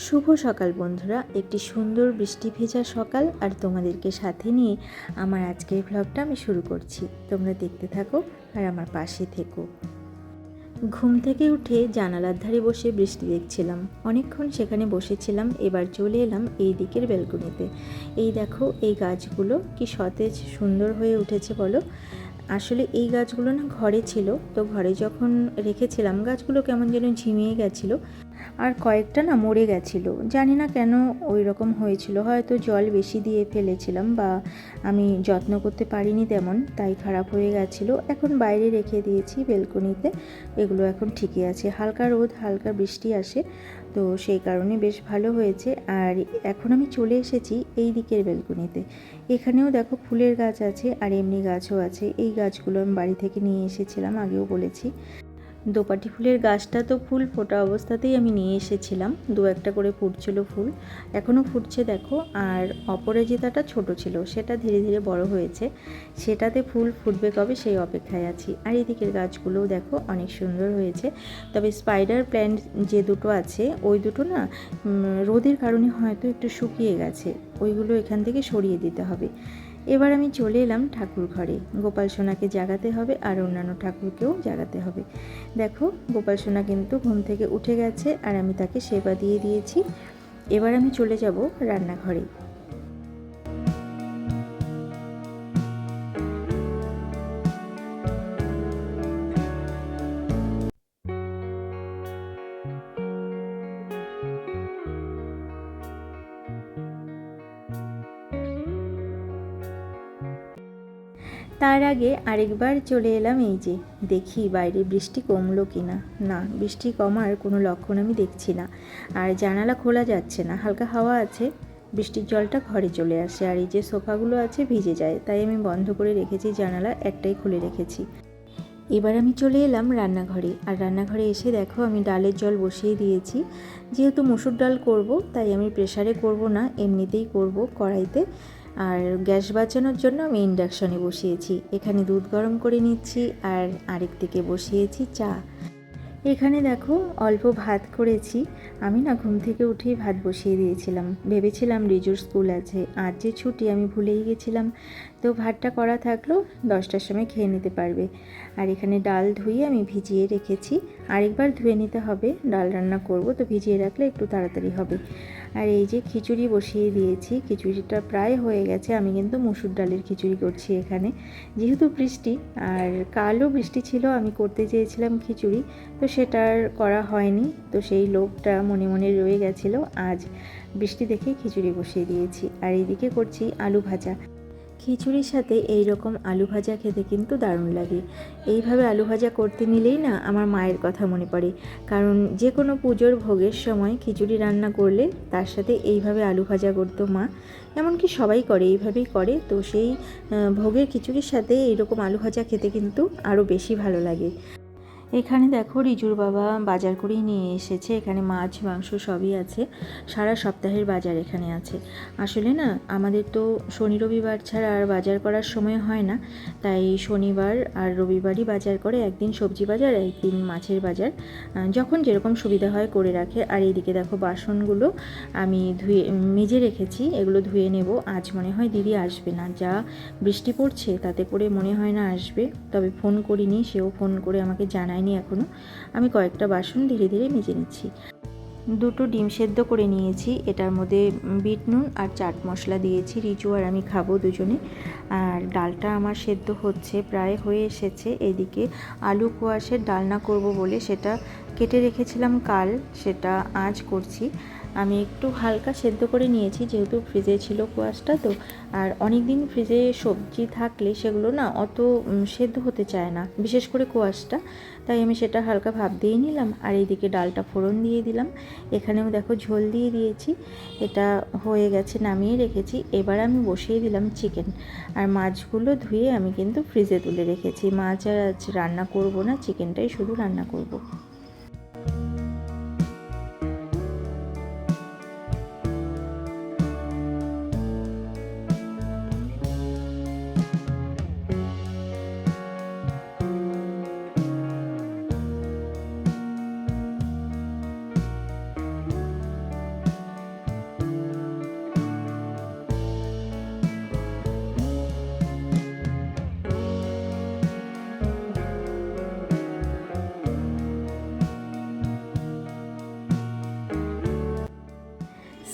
শুভ সকাল বন্ধুরা, একটি সুন্দর বৃষ্টি ভেজা সকাল আর তোমাদেরকে সাথে নিয়ে আমার আজকের ভ্লগটা আমি শুরু করছি। তোমরা দেখতে থাকো আর আমার পাশে থেকো। ঘুম থেকে উঠে জানালার ধারে বসে বৃষ্টি দেখছিলাম, অনেকক্ষণ সেখানে বসেছিলাম। এবার চলে এলাম এই দিকের ব্যালকনিতে। এই দেখো, এই গাছগুলো কি সতেজ সুন্দর হয়ে উঠেছে বলো। আসলে এই গাছগুলো না ঘরে ছিল, তো ঘরে যখন রেখেছিলাম গাছগুলো কেমন যেন ঝিমিয়ে গেছিলো আর কয়েকটা না মরে গেছিলো। জানি না কেন ওই রকম হয়েছিল, হয়তো জল বেশি দিয়ে ফেলেছিলাম বা আমি যত্ন করতে পারিনি তেমন, তাই খারাপ হয়ে গেছিলো। এখন বাইরে রেখে দিয়েছি বেলকনিতে, এগুলো এখন ঠিকই আছে। হালকা রোদ হালকা বৃষ্টি আসে, তো সেই কারণে বেশ ভালো হয়েছে। আর এখন আমি চলে এসেছি এই দিকের বেলকনিতে। এখানেও দেখো ফুলের গাছ আছে আর এমনি গাছও আছে। এই গাছগুলো আমি বাড়ি থেকে নিয়ে এসেছিলাম, আগেও বলেছি। দোপাটি ফুলের গাছটা তো ফুল ফোটা অবস্থাতেই আমি নিয়ে এসেছিলাম, দু একটা করে ফুটছিল ফুল, এখনও ফুটছে দেখো। আর অপরাজিতাটা ছোট ছিল, সেটা ধীরে ধীরে বড় হয়েছে, সেটাতে ফুল ফুটবে কবে সেই অপেক্ষায় আছি। আর এদিকের গাছগুলোও দেখো অনেক সুন্দর হয়েছে। তবে স্পাইডার প্ল্যান্ট যে দুটো আছে ওই দুটো না রোদের কারণে হয়তো একটু শুকিয়ে গেছে, ওইগুলো এখান থেকে সরিয়ে দিতে হবে। এবার আমি চলে এলাম ঠাকুর ঘরে। গোপাল সোনাকে জাগাতে হবে আর অন্যান্য ঠাকুরকেও জাগাতে হবে। দেখো, গোপাল সোনা কিন্তু ঘুম থেকে উঠে গেছে আর আমি তাকে সেবা দিয়ে দিয়েছি। এবার আমি চলে যাব রান্নাঘরে। তার আগে আরেকবার চলে এলাম এই যে, দেখি বাইরে বৃষ্টি কমলো কি না। না, বৃষ্টি কমার কোনো লক্ষণ আমি দেখছি না। আর জানালা খোলা যাচ্ছে না, হালকা হাওয়া আছে, বৃষ্টির জলটা ঘরে চলে আসে। আর এই যে সোফাগুলো আছে ভিজে যায়, তাই আমি বন্ধ করে রেখেছি, জানালা একটাই খুলে রেখেছি। এবার আমি চলে এলাম রান্নাঘরে। আর রান্নাঘরে এসে দেখো আমি ডালের জল বসিয়ে দিয়েছি। যেহেতু মসুর ডাল করব, তাই আমি প্রেসারে করব না, এমনিতেই করব কড়াইতে। আর গ্যাস বাঁচানোর জন্য আমি ইন্ডাকশনে বসিয়েছি। এখানে দুধ গরম করে নিচ্ছি আর আরেক দিকে বসিয়েছি চা। এখানে দেখো অল্প ভাত করেছি। আমি না ঘুম থেকে উঠেই ভাত বসিয়ে দিয়েছিলাম, ভেবেছিলাম রিজুর স্কুল আছে, আজ যে ছুটি আমি ভুলেই গেছিলাম। তো ভাতটা করা থাকলো, 10টার সময় খেয়ে নিতে পারবে। আর এখানে ডাল ধুয়ে আমি ভিজিয়ে রেখেছি, আরেকবার ধুয়ে নিতে হবে, ডাল রান্না করব তো ভিজিয়ে রাখলে একটু তাড়াতাড়ি হবে। আর এই যে খিচুড়ি বসিয়ে দিয়েছি, খিচুড়িটা প্রায় হয়ে গেছে। আমি কিন্তু মসুর ডালের খিচুড়ি করছি এখানে, যেহেতু বৃষ্টি। আর কালও বৃষ্টি ছিল, আমি করতে চেয়েছিলাম খিচুড়ি, তো সেটা আর করা হয়নি। তো সেই লোভটা মনে মনে রয়ে গেছিলো, আজ বৃষ্টি দেখে খিচুড়ি বসিয়ে দিয়েছি। আর এইদিকে করছি আলু ভাজা। খিচুড়ির সাথে এই রকম আলু ভাজা খেতে কিন্তু দারুণ লাগে। এইভাবে আলু ভাজা করতে নিলেই না আমার মায়ের কথা মনে পড়ে, কারণ যে কোনো পুজোর ভোগের সময় খিচুড়ি রান্না করলে তার সাথে এইভাবে আলু ভাজা করতো মা। এমনকি সবাই করে, এইভাবেই করে। তো সেই ভোগের খিচুড়ির সাথে এইরকম আলু ভাজা খেতে কিন্তু আরও বেশি ভালো লাগে। এখানে দেখো রিজুর বাবা বাজার করেই নিয়ে এসেছে, এখানে মাছ মাংস সবই আছে, সারা সপ্তাহের বাজার এখানে আছে। আসলে না আমাদের তো শনি রবিবার ছাড়া আর বাজার করার সময় হয় না, তাই শনিবার আর রবিবারই বাজার করে, একদিন সবজি বাজার একদিন মাছের বাজার, যখন যেরকম সুবিধা হয় করে রাখে। আর এইদিকে দেখো বাসনগুলো আমি ধুয়ে মেজে রেখেছি, এগুলো ধুয়ে নেব। আজ মনে হয় দিদি আসবে না, যা বৃষ্টি পড়ছে তাতে করে মনে হয় না আসবে। তবে ফোন করিনি, সেও ফোন করে আমাকে জানায়নি এখনও। আমি কয়েকটা বাসন ধীরে ধীরে মেজে নিচ্ছি। দুটো ডিম সেদ্ধ করে নিয়েছি, এটার মধ্যে বিট নুন আর চাট মশলা দিয়েছি, রিজু আর আমি খাবো দুজনে। আর ডালটা আমার সেদ্ধ হচ্ছে, প্রায় হয়ে এসেছে। এদিকে আলু কোয়াশের ডালনা করব বলে সেটা কেটে রেখেছিলাম কাল, সেটা আজ করছি। আমি একটু হালকা সেদ্ধ করে নিয়েছি, যেহেতু ফ্রিজে ছিল কোয়াশটা তো। আর অনেক দিন ফ্রিজে সবজি থাকলে সেগুলো না অত সেদ্ধ হতে চায় না, বিশেষ করে কোয়াশটা, তাই আমি সেটা হালকা ভাপ দিয়ে নিলাম। আর এইদিকে ডালটা ফোড়ন দিয়ে দিলাম। এখানেও দেখো ঝোল দিয়ে দিয়েছি, এটা হয়ে গেছে, নামিয়ে রেখেছি। এবার আমি বসিয়ে দিলাম চিকেন। আর মাছগুলো ধুয়ে আমি কিন্তু ফ্রিজে তুলে রেখেছি, মাছ আর আজ রান্না করব না, চিকেনটাই শুধু রান্না করব।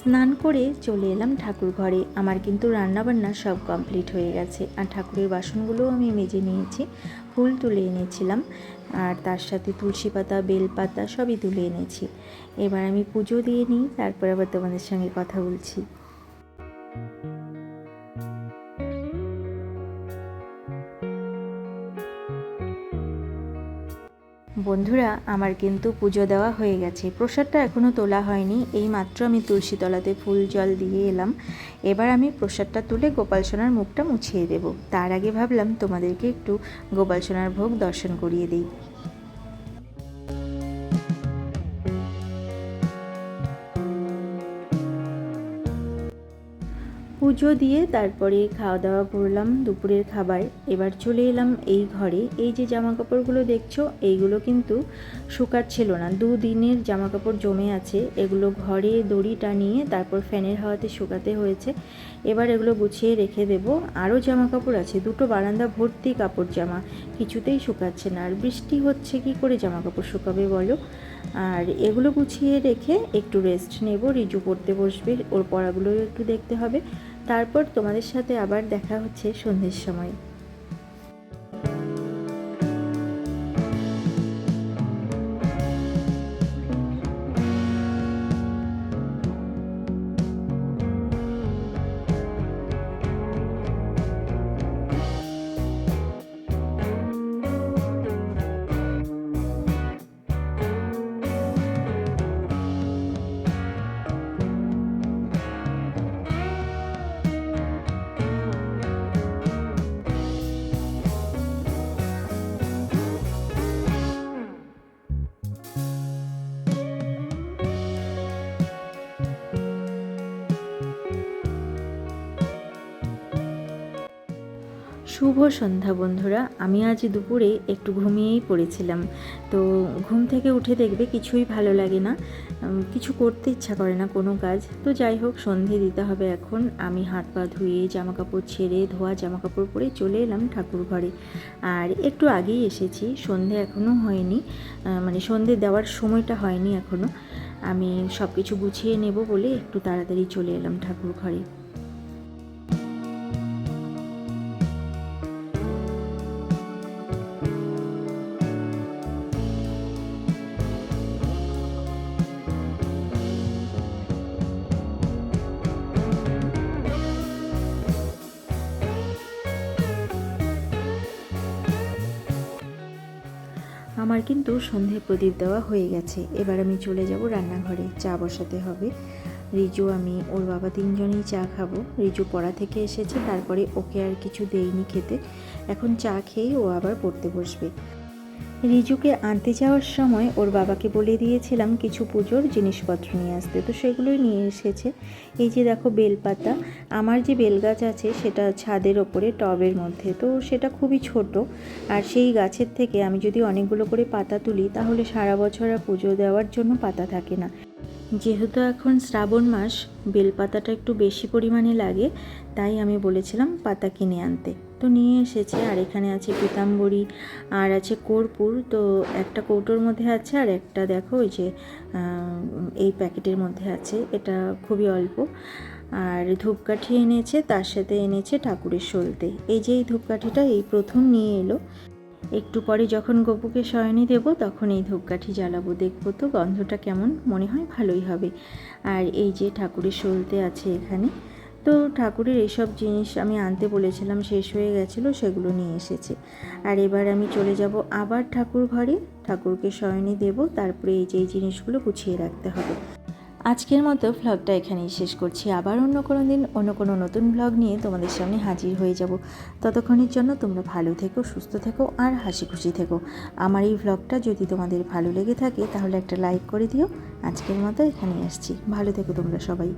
স্নান করে চলে এলাম ঠাকুর ঘরে। আমার কিন্তু রান্নাবান্না সব কমপ্লিট হয়ে গেছে, আর ঠাকুরের বাসনগুলোও আমি মেজে নিয়েছি, ফুল তুলে এনেছিলাম, আর তার সাথে তুলসী পাতা, বেল পাতা সবই তুলে এনেছি। এবার আমি পুজো দিয়ে নিই, তারপর আবার তোমাদের সঙ্গে কথা বলছি। বন্ধুরা, আমার কিন্তু পুজো দেওয়া হয়ে গেছে, প্রসাদটা এখনও তোলা হয়নি, এই মাত্র আমি তুলসী তলাতে ফুল জল দিয়ে এলাম। এবার আমি প্রসাদটা তুলে গোপাল সোনার মুখটা মুছিয়ে দেব। তার আগে ভাবলাম তোমাদেরকে একটু গোপাল সোনার ভোগ দর্শন করিয়ে দিই। পুজো দিয়ে তারপরে খাওয়া দাওয়া করলাম দুপুরের খাবার। এবার চলে এলাম এই ঘরে। এই যে জামা কাপড়গুলো দেখছো, এইগুলো কিন্তু শুকাচ্ছিল না, 2 দিনের জামা কাপড় জমে আছে, এগুলো ঘরে দড়ি টানিয়ে তারপর ফ্যানের হাওয়াতে শুকাতে হয়েছে। এবার এগুলো গুছিয়ে রেখে দেব। আরও জামা কাপড় আছে, 2টো বারান্দা ভর্তি কাপড় জামা, কিছুতেই শুকাচ্ছে না। আর বৃষ্টি হচ্ছে, কি করে জামা কাপড় শুকাবে বলো। আর এগুলো গুছিয়ে রেখে একটু রেস্ট নেব। রিজু পড়তে বসবে, ওর পড়াগুলোও একটু দেখতে হবে। তারপর তোমাদের সাথে আবার দেখা হচ্ছে সন্ধ্যের সময়। শুভ সন্ধ্যা বন্ধুরা। আমি আজ দুপুরে একটু ঘুমিয়েই পড়েছিলাম, তো ঘুম থেকে উঠে দেখবে কিছুই ভালো লাগে না, কিছু করতে ইচ্ছা করে না কোনো কাজ। তো যাই হোক, সন্ধে দিতে হবে এখন। আমি হাত পা ধুয়ে জামা কাপড় ছেড়ে ধোয়া জামা কাপড় পরে চলে এলাম ঠাকুর ঘরে। আর একটু আগেই এসেছি, সন্ধে এখনও হয়নি, মানে সন্ধে দেওয়ার সময়টা হয়নি এখনও। আমি সব কিছু গুছিয়ে নেব বলে একটু তাড়াতাড়ি চলে এলাম ঠাকুর ঘরে। আমার কিন্তু সন্ধে প্রদীপ দেওয়া হয়ে গেছে। এবার আমি চলে যাব রান্নাঘরে, চা বসাতে হবে। রিজু, আমি, ওর বাবা 3জনেই চা খাবো। রিজু পড়া থেকে এসেছে, তারপরে ওকে আর কিছু দেইনি খেতে, এখন চা খেয়েই ও আবার পড়তে বসবে। রিজুকে আনতে যাওয়ার সময় ওর বাবাকে বলে দিয়েছিলাম কিছু পুজোর জিনিসপত্র নিয়ে আসতে, তো সেগুলোই নিয়ে এসেছে। এই যে দেখো বেলপাতা, আমার যে বেলগাছ আছে সেটা ছাদের ওপরে টবের মধ্যে, তো সেটা খুবই ছোট, আর সেই গাছের থেকে আমি যদি অনেকগুলো করে পাতা তুলি তাহলে সারা বছর আর পুজো দেওয়ার জন্য পাতা থাকে না। যেহেতু এখন শ্রাবণ মাস, বেলপাতাটা একটু বেশি পরিমাণে লাগে, তাই আমি বলেছিলাম পাতা কিনে আনতে, তো নিয়ে এসেছে। আর এখানে আছে পিতাম্বরী, আর আছে কর্পূর, তো একটা কৌটোর মধ্যে আছে, আর একটা দেখো ওই যে এই প্যাকেটের মধ্যে আছে, এটা খুবই অল্প। আর ধূপকাঠি এনেছে, তার সাথে এনেছে ঠাকুরের সলতে। এই যে এই ধূপকাঠিটা এই প্রথম নিয়ে এলো, একটু পরে যখন গপুকে শয়নে দেব তখন এই ধূপকাঠি জ্বালাবো, দেখবো তো গন্ধটা কেমন, মনে হয় ভালোই হবে। আর এই যে ঠাকুরের সলতে আছে এখানে, তো ঠাকুরের এইসব জিনিস আমি আনতে বলেছিলাম, শেষ হয়ে গেছিলো, সেগুলো নিয়ে এসেছে। আর এবার আমি চলে যাব আবার ঠাকুর ঘরে, ঠাকুরকে শয়নে দেব, তারপরে এই যে এই জিনিসগুলো গুছিয়ে রাখতে হবে। আজকের মতো ভ্লগটা এখানেই শেষ করছি। আবার অন্য কোনো দিন অন্য কোনো নতুন ভ্লগ নিয়ে তোমাদের সামনে হাজির হয়ে যাব। ততক্ষণের জন্য তোমরা ভালো থেকো, সুস্থ থেকো, আর হাসি খুশি থেকো। আমার এই ভ্লগটা যদি তোমাদের ভালো লেগে থাকে তাহলে একটা লাইক করে দিও। আজকের মতো এখানেই আসছি, ভালো থেকো তোমরা সবাই।